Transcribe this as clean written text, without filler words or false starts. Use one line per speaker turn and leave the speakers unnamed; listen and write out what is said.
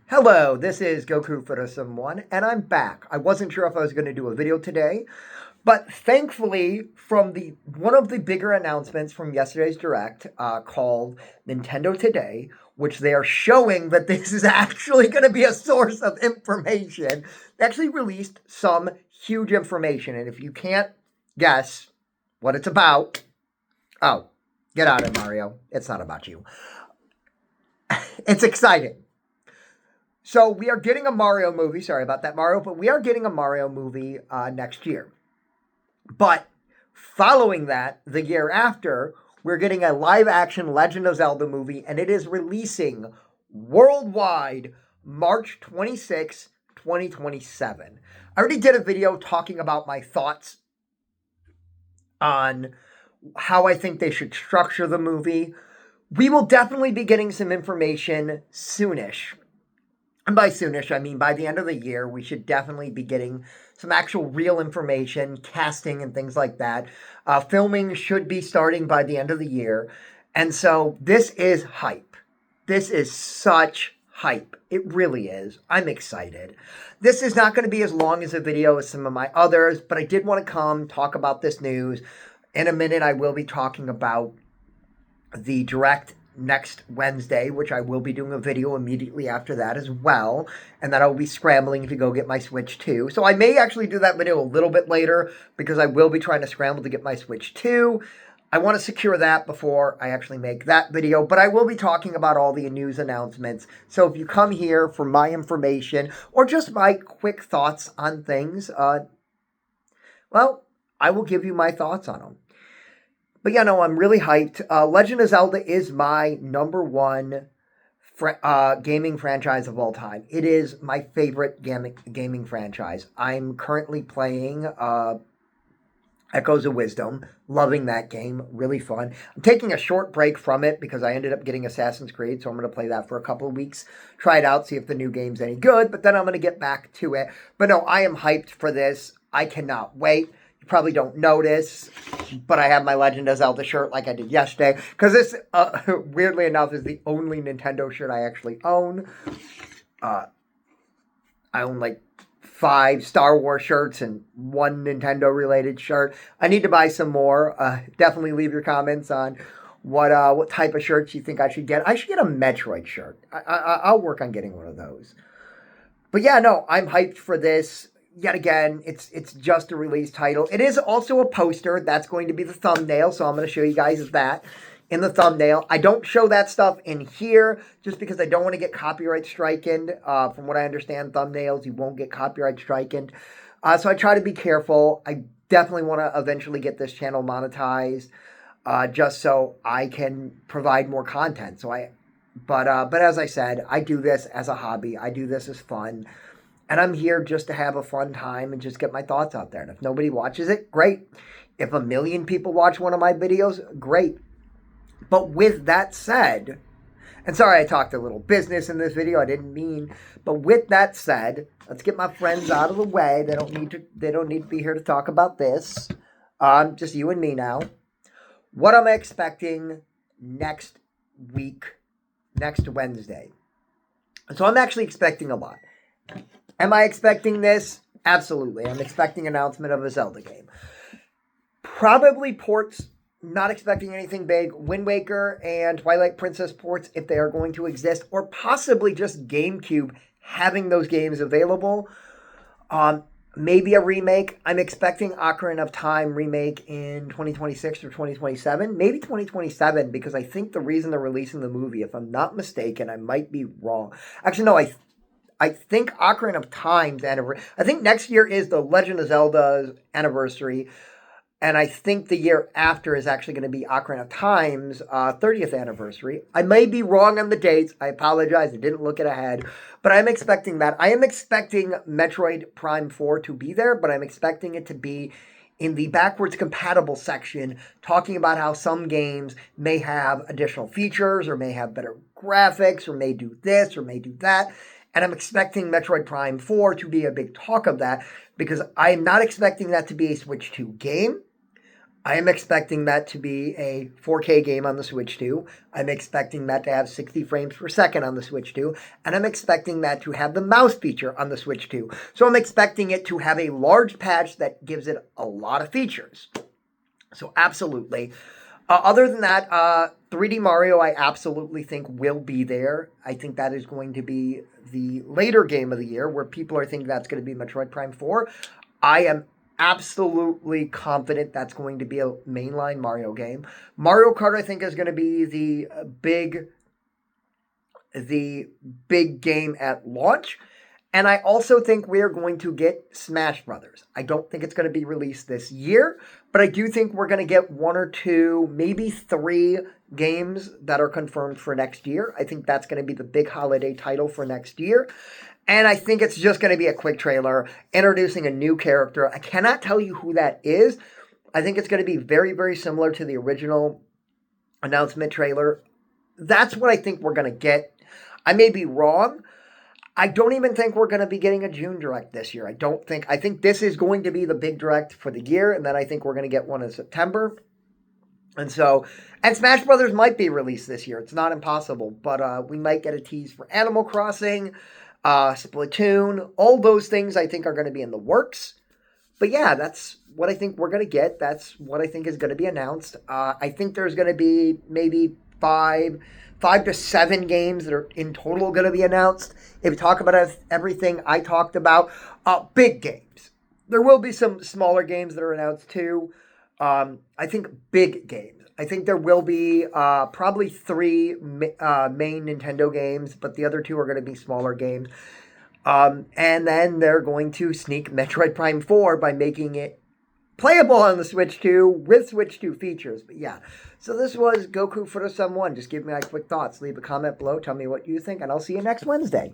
Hello, this is Goku for someone, and I'm back. I wasn't sure if I was going to do a video today, but thankfully, from the one of the bigger announcements from yesterday's Direct, called Nintendo Today, which they are showing that this is actually going to be a source of information, they actually released some huge information, and if you can't guess what it's about, oh, get out of it, Mario. It's not about you. It's exciting. So we are getting a Mario movie. Sorry about that, Mario, but we are getting a Mario movie next year. But following that, the year after, we're getting a live-action Legend of Zelda movie, and it is releasing worldwide March 26, 2027. I already did a video talking about my thoughts on how I think they should structure the movie. We will definitely be getting some information soonish. And by soonish, I mean by the end of the year, we should definitely be getting some actual real information, casting, and things like that. Filming should be starting by the end of the year. And so this is hype. This is such hype. It really is. I'm excited. This is not going to be as long as a video as some of my others, but I did want to come talk about this news. In a minute, I will be talking about the Direct next Wednesday, which I will be doing a video immediately after that as well, and that I will be scrambling to go get my Switch 2. So I may actually do that video a little bit later because I will be trying to scramble to get my Switch 2. I want to secure that before I actually make that video, but I will be talking about all the news announcements. So if you come here for my information or just my quick thoughts on things, well, I will give you my thoughts on them. But yeah, no, I'm really hyped. Legend of Zelda is my number one gaming franchise of all time. It is my favorite gaming franchise. I'm currently playing Echoes of Wisdom. Loving that game. Really fun. I'm taking a short break from it because I ended up getting Assassin's Creed, so I'm going to play that for a couple of weeks. Try it out, see if the new game's any good, but then I'm going to get back to it. But no, I am hyped for this. I cannot wait. You probably don't notice, but I have my Legend of Zelda shirt like I did yesterday. Because this, weirdly enough, is the only Nintendo shirt I actually own. I own like 5 Star Wars shirts and 1 Nintendo-related shirt. I need to buy some more. Definitely leave your comments on what type of shirts you think I should get. I should get a Metroid shirt. I'll work on getting one of those. But yeah, no, I'm hyped for this. Yet again, it's just a release title. It is also a poster. That's going to be the thumbnail, so I'm going to show you guys that in the thumbnail. I don't show that stuff in here just because I don't want to get copyright stricken. From what I understand, thumbnails, you won't get copyright stricken. So I try to be careful. I definitely want to eventually get this channel monetized just so I can provide more content. But as I said, I do this as a hobby. I do this as fun. And I'm here just to have a fun time and just get my thoughts out there. And if nobody watches it, great. If 1 million people watch one of my videos, great. But with that said, and sorry I talked a little business in this video, I didn't mean, but with that said, let's get my friends out of the way. They don't need to be here to talk about this. Just you and me now. What am I expecting next week, next Wednesday? So I'm actually expecting a lot. Am I expecting this? Absolutely. I'm expecting announcement of a Zelda game. Probably ports, not expecting anything big. Wind Waker and Twilight Princess ports, if they are going to exist, or possibly just GameCube having those games available. Maybe a remake. I'm expecting Ocarina of Time remake in 2026 or 2027. Maybe 2027, because I think the reason they're releasing the movie, if I'm not mistaken, I might be wrong. Actually, no, I think Ocarina of Time's anniversary. I think next year is the Legend of Zelda's anniversary, and I think the year after is actually going to be Ocarina of Time's 30th anniversary. I may be wrong on the dates. I apologize. I didn't look it ahead, but I'm expecting that. I am expecting Metroid Prime 4 to be there, but I'm expecting it to be in the backwards compatible section, talking about how some games may have additional features or may have better graphics or may do this or may do that. And I'm expecting Metroid Prime 4 to be a big talk of that because I'm not expecting that to be a Switch 2 game. I am expecting that to be a 4K game on the Switch 2. I'm expecting that to have 60 frames per second on the Switch 2. And I'm expecting that to have the mouse feature on the Switch 2. So I'm expecting it to have a large patch that gives it a lot of features. So absolutely. Other than that, 3D Mario, I absolutely think will be there. I think that is going to be the later game of the year where people are thinking that's going to be Metroid Prime 4. I am absolutely confident that's going to be a mainline Mario game. Mario Kart, I think, is going to be the big game at launch. And I also think we're going to get Smash Brothers. I don't think it's going to be released this year, but I do think we're going to get 1 or 2, maybe 3 games that are confirmed for next year. I think that's going to be the big holiday title for next year. And I think it's just going to be a quick trailer introducing a new character. I cannot tell you who that is. I think it's going to be very, very similar to the original announcement trailer. That's what I think we're going to get. I may be wrong. I don't even think we're going to be getting a June Direct this year. I think this is going to be the big Direct for the year, and then I think we're going to get one in September. And Smash Brothers might be released this year. It's not impossible, but we might get a tease for Animal Crossing, Splatoon. All those things I think are going to be in the works. But yeah, that's what I think we're going to get. That's what I think is going to be announced. I think there's going to be maybe 5 to 7 games that are in total going to be announced. If you talk about everything I talked about, big games. There will be some smaller games that are announced too. I think big games. I think there will be probably 3 main Nintendo games, but the other 2 are going to be smaller games. And then they're going to sneak Metroid Prime 4 by making it playable on the Switch 2 with Switch 2 features. But yeah, so this was Goku Footer Sum 1. Just give me my quick thoughts. Leave a comment below. Tell me what you think, and I'll see you next Wednesday.